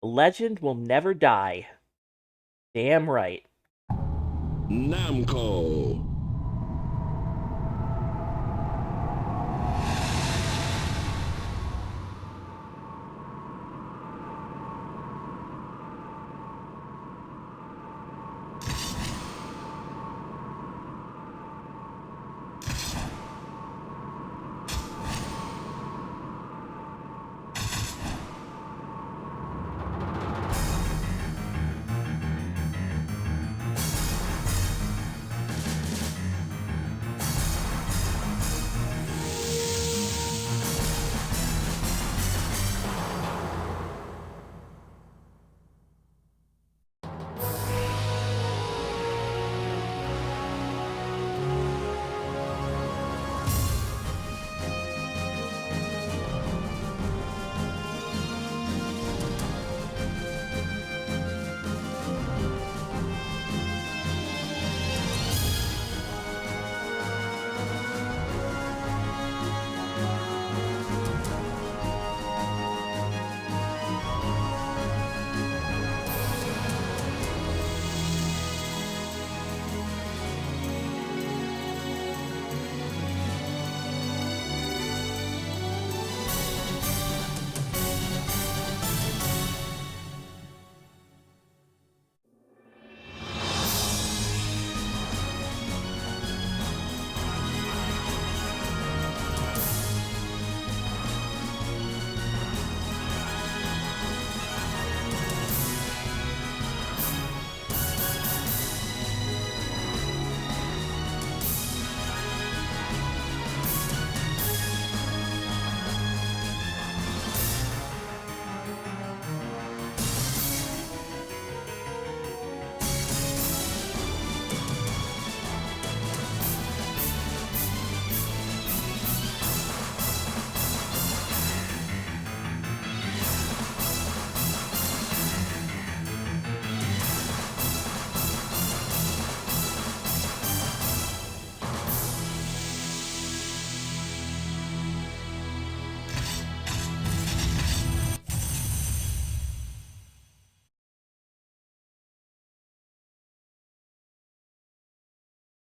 A legend will never die. Damn right. Namco.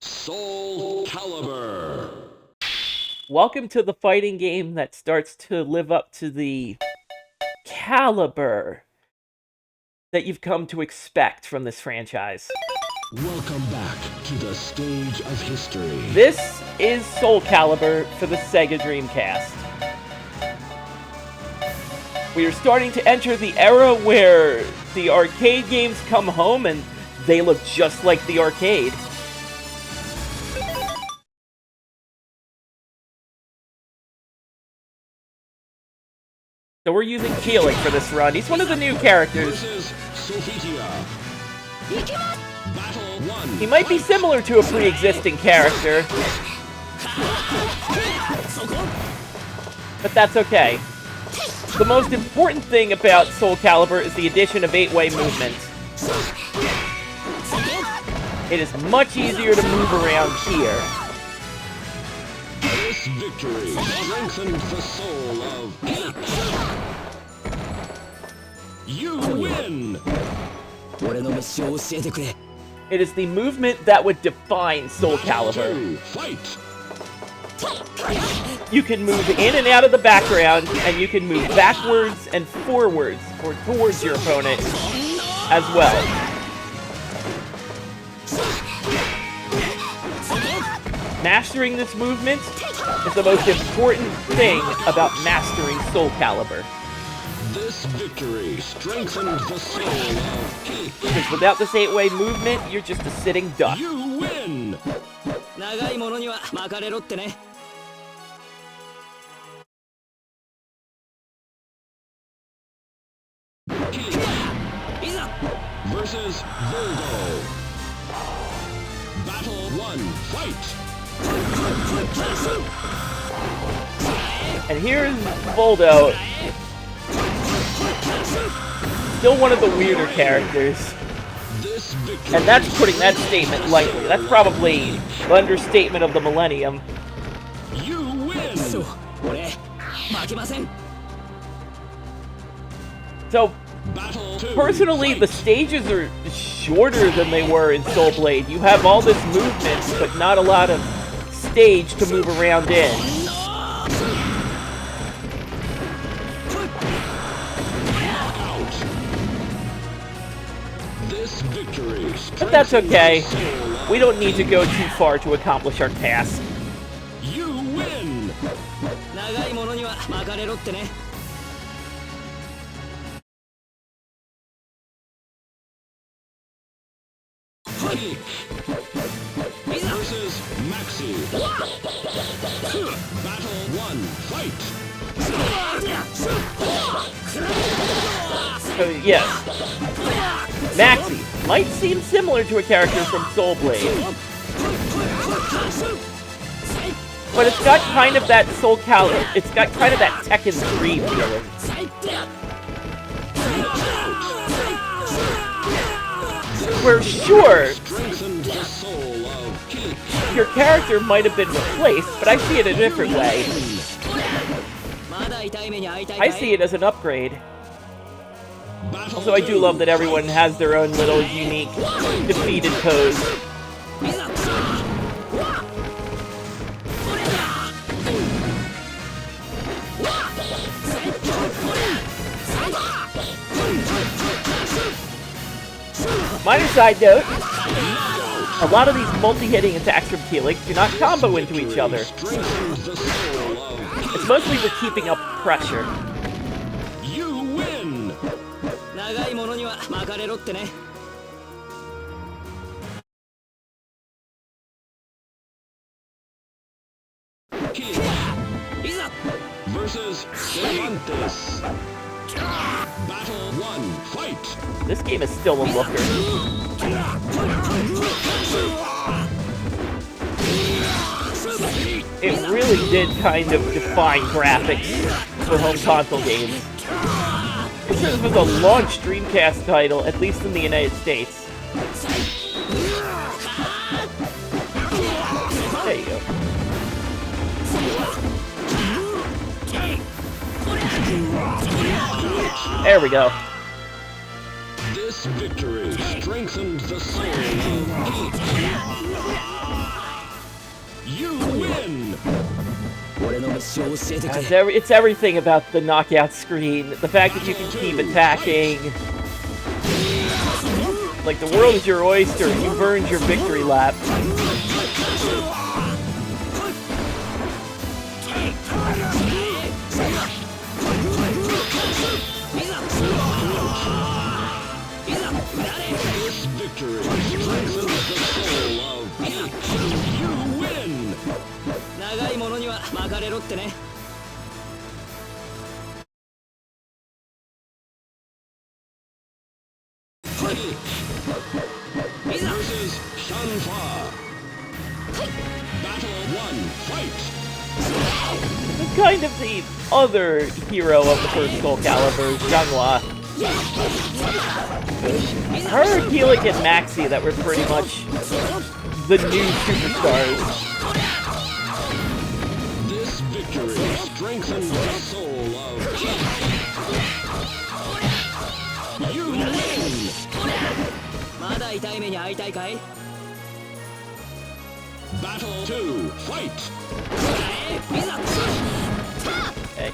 Soulcalibur. Welcome to the fighting game that starts to live up to the caliber that you've come to expect from this franchise. Welcome back to the stage of history. This is Soulcalibur for the Sega Dreamcast. We are starting to enter the era where the arcade games come home and they look just like the arcade. So we're using Kilik for this run. He's one of the new characters. He might be similar to a pre-existing character, but that's okay. The most important thing about Soulcalibur is the addition of 8-way movement. It is much easier to move around here. This victory strengthens the soul of Kilik. You win! It is the movement that would define Soulcalibur. Fight! You can move in and out of the background, and you can move backwards and forwards, or towards your opponent, as well. Mastering this movement is the most important thing about mastering Soulcalibur. This victory strengthens the soul of Kilik. Because without this 8-way movement, you're just a sitting duck. You win! Versus Voldo. Battle 1, fight! And here's Voldo. Still one of the weirder characters. And that's putting that statement lightly. That's probably the understatement of the millennium. You win! So, Personally, the stages are shorter than they were in Soul Blade. You have all this movement, but not a lot of stage to move around in. But that's okay. We don't need to go too far to accomplish our task. You win! Kilik versus Maxi. Battle 1, fight! Yes. Maxi might seem similar to a character from Soul Blade, but it's got kind of that Soulcalibur. It's got kind of that Tekken 3 feeling. Where sure, your character might have been replaced, but I see it a different way. I see it as an upgrade. Also, I do love that everyone has their own little unique defeated pose. Minor side note, a lot of these multi-hitting attacks from Kilik do not combo into each other. It's mostly for keeping up pressure. You win! Kilik versus Cervantes. Battle 1, fight! This game is still a looker. It really did kind of define graphics for home console games. This was a launch Dreamcast title, at least in the United States. There you go. There we go. This victory strengthened the soul of Kilik. You win! It's everything about the knockout screen. The fact that you can keep attacking. Like, the world is your oyster. You've earned your victory lap. This victory strengthens the soul of Kilik. You win! Kilik versus Shanfa. Battle 1, fight! It's kind of the other hero of the first Soulcalibur, Xianghua. Her, Kilik, and Maxi that were pretty much the new superstars. This victory strengthens the soul of Kilik. You win! Battle 2, fight! Okay.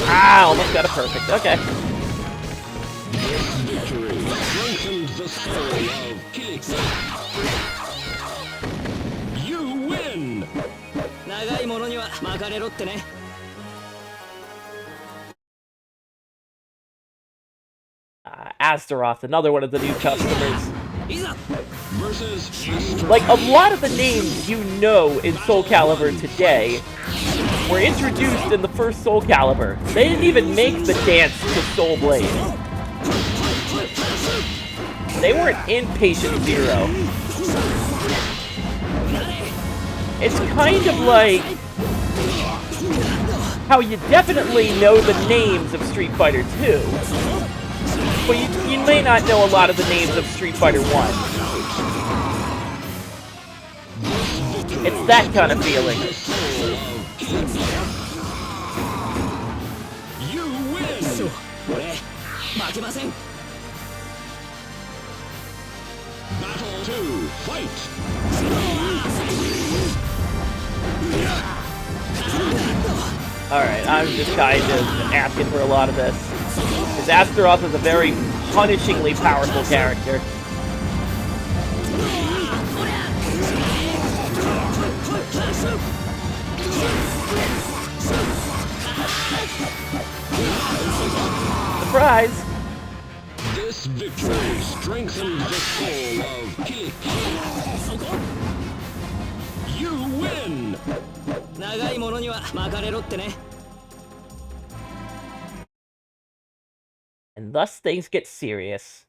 Ah, almost got it perfect. Okay. This victory strengthened the soul of Kilik. You win! Astaroth, another one of the new customers. Versus Like, a lot of the names you know in Soulcalibur today were introduced in the first Soulcalibur. They didn't even make the dance to Soul Blade. They weren't in Patient Zero. It's kind of like how you definitely know the names of Street Fighter 2, but you may not know a lot of the names of Street Fighter 1. It's that kind of feeling. You win! Battle 2, fight! Alright, I'm just kind of asking for a lot of this. Because Astaroth is a very punishingly powerful character. Surprise! This victory strengthens the soul of Kilik. You win! And thus things get serious.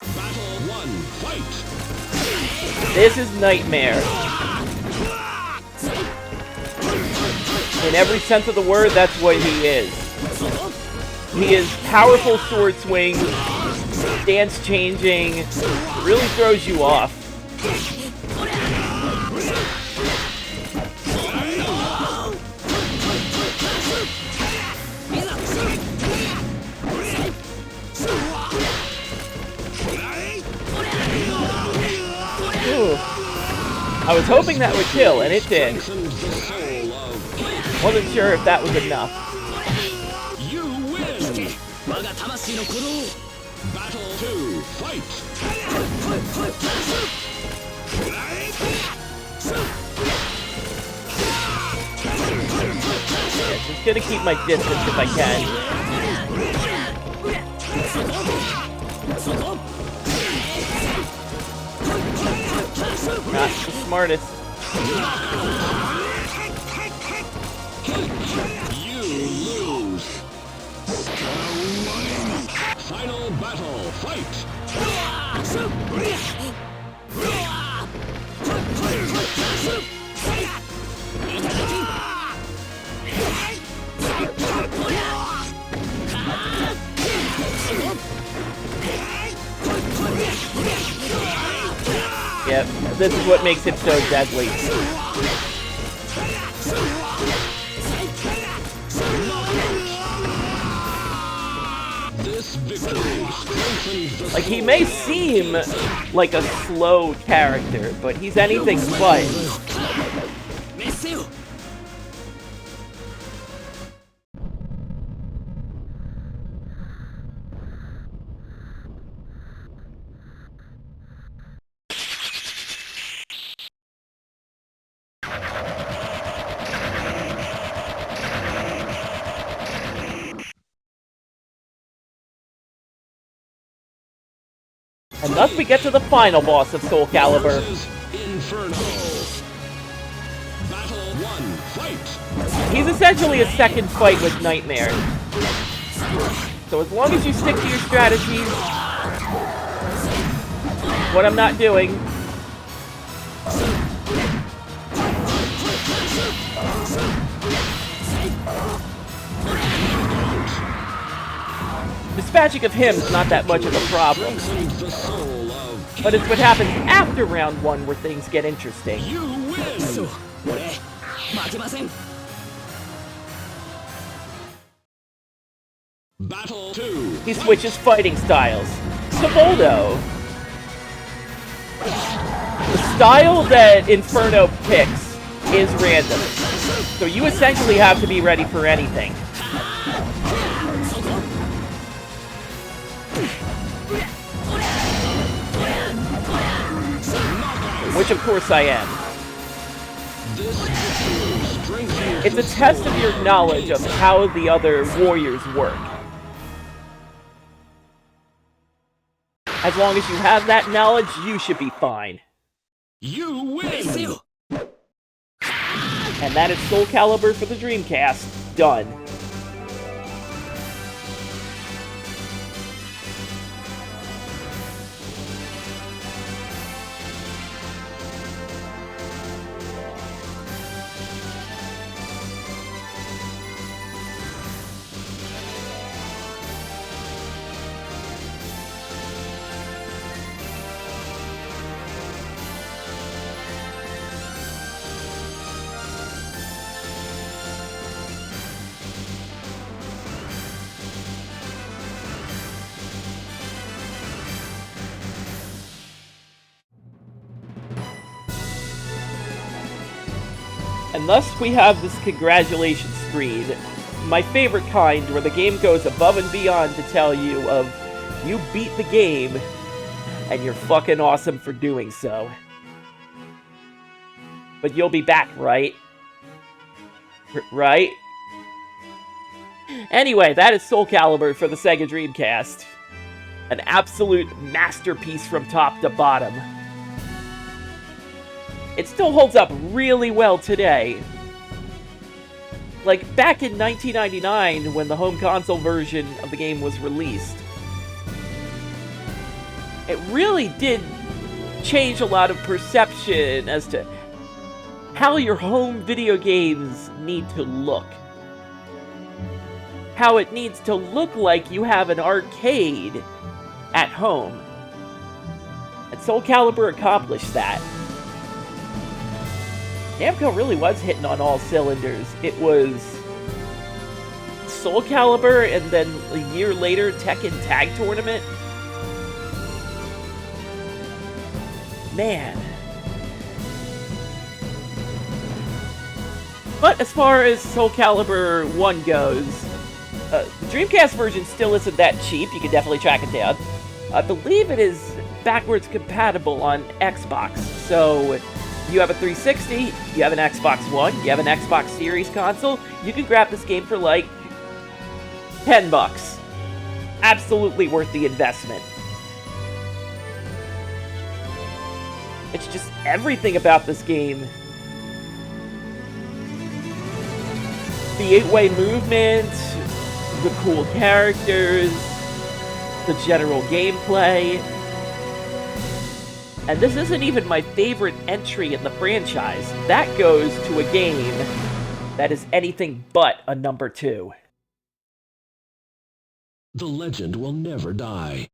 Battle 1, fight! This is Nightmare. In every sense of the word, that's what he is. He is powerful sword swings, stance changing, really throws you off. Ooh. I was hoping that would kill, and it did. Wasn't sure if that was enough. You win! Battle 2, fight! Just gonna keep my distance if I can. Not the smartest. You lose! Final battle, fight! Yep, this is what makes it so deadly. This victory strengthens the Like, he may seem like a slow character, but he's anything but. And thus we get to the final boss of Soulcalibur. Inferno. Battle 1, fight! He's essentially a second fight with Nightmare. So as long as you stick to your strategies, what I'm not doing, dispatching of him is not that much of a problem. But it's what happens after round 1 where things get interesting. You win! Battle 2. He switches fighting styles to Voldo. The style that Inferno picks is random, so you essentially have to be ready for anything. Which of course I am. It's a test of your knowledge of how the other warriors work. As long as you have that knowledge, you should be fine. You win! And that is Soulcalibur for the Dreamcast. Done. thus we have this congratulations screen. My favorite kind, where the game goes above and beyond to tell you of, you beat the game, and you're fucking awesome for doing so. But you'll be back, right? Right? Anyway, that is Soulcalibur for the Sega Dreamcast. An absolute masterpiece from top to bottom. It still holds up really well today. Like, back in 1999, when the home console version of the game was released, it really did change a lot of perception as to how your home video games need to look. How it needs to look like you have an arcade at home. And Soulcalibur accomplished that. Namco really was hitting on all cylinders. It was Soulcalibur, and then a year later, Tekken Tag Tournament. Man. But as far as Soulcalibur 1 goes, the Dreamcast version still isn't that cheap. You can definitely track it down. I believe it is backwards compatible on Xbox. So, if you have a 360, you have an Xbox One, you have an Xbox Series console, you can grab this game for like $10. Absolutely worth the investment. It's just everything about this game. The 8-way movement, the cool characters, the general gameplay. And this isn't even my favorite entry in the franchise. That goes to a game that is anything but a number 2. The legend will never die.